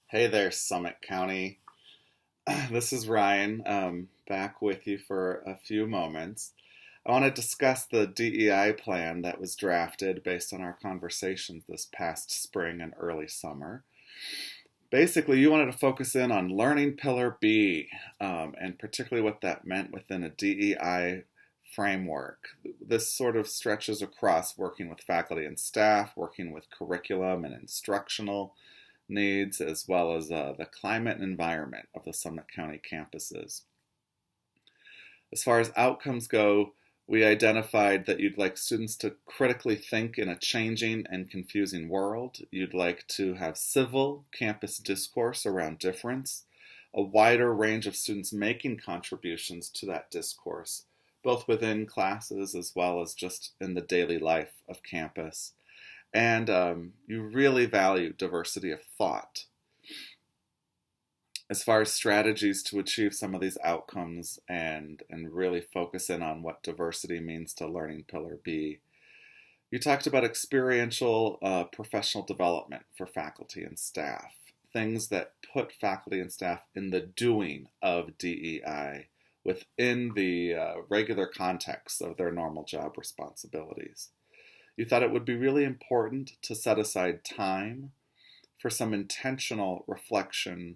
Hey there, Summit County. This is Ryan, back with you for a few moments. I want to discuss the DEI plan that was drafted based on our conversations this past spring and early summer. Basically, you wanted to focus in on learning pillar B, and particularly what that meant within a DEI framework. This sort of stretches across working with faculty and staff, working with curriculum and instructional needs, as well as the climate and environment of the Summit County campuses. As far as outcomes go, we identified that you'd like students to critically think in a changing and confusing world. You'd like to have civil campus discourse around difference, a wider range of students making contributions to that discourse, both within classes as well as just in the daily life of campus. And you really value diversity of thought. As far as strategies to achieve some of these outcomes and really focus in on what diversity means to learning pillar B, you talked about experiential professional development for faculty and staff, things that put faculty and staff in the doing of DEI within the regular context of their normal job responsibilities. You thought it would be really important to set aside time for some intentional reflection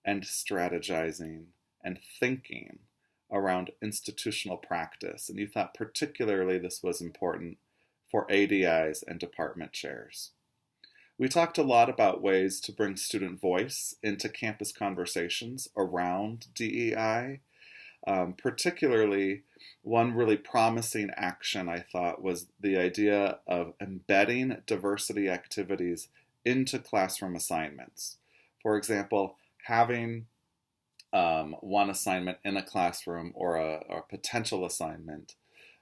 and strategizing and thinking around institutional practice. And you thought particularly this was important for ADIs and department chairs. We talked a lot about ways to bring student voice into campus conversations around DEI. Particularly, one really promising action I thought was the idea of embedding diversity activities into classroom assignments. For example, having one assignment in a classroom or a potential assignment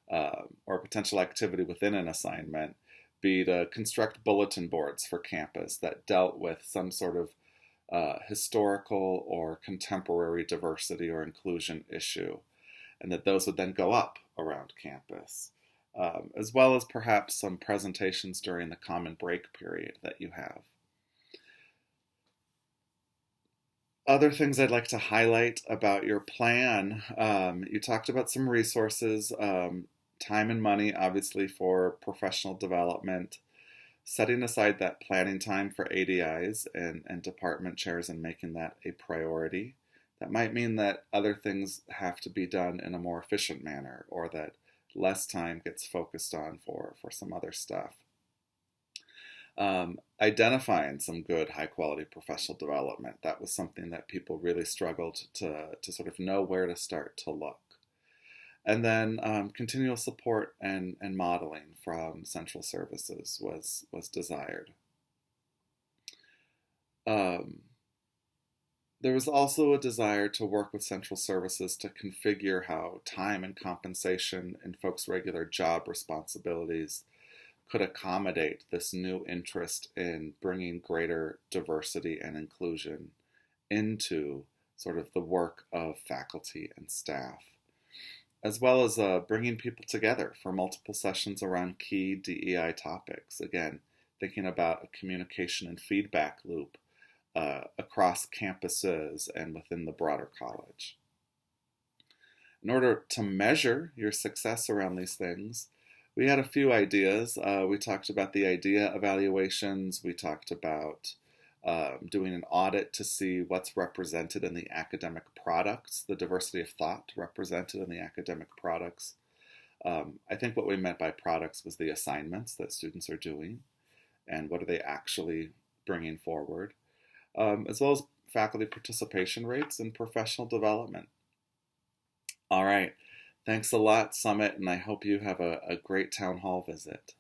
or a potential activity within an assignment be to construct bulletin boards for campus that dealt with some sort of historical or contemporary diversity or inclusion issue, and that those would then go up around campus, as well as perhaps some presentations during the common break period that you have. Other things I'd like to highlight about your plan, you talked about some resources, time and money, obviously, for professional development, setting aside that planning time for ADIs and department chairs and making that a priority. That might mean that other things have to be done in a more efficient manner, or that less time gets focused on for some other stuff. Identifying some good high quality professional development. That was something that people really struggled to sort of know where to start to look. And then continual support and modeling from central services was desired. There was also a desire to work with central services to configure how time and compensation in folks' regular job responsibilities could accommodate this new interest in bringing greater diversity and inclusion into sort of the work of faculty and staff, as well as bringing people together for multiple sessions around key DEI topics. Again, thinking about a communication and feedback loop across campuses and within the broader college. In order to measure your success around these things, we had a few ideas. We talked about the idea evaluations. We talked about doing an audit to see what's represented in the academic products, the diversity of thought represented in the academic products. I think what we meant by products was the assignments that students are doing and what are they actually bringing forward, as well as faculty participation rates and professional development. All right. Thanks a lot, Summit, and I hope you have a great town hall visit.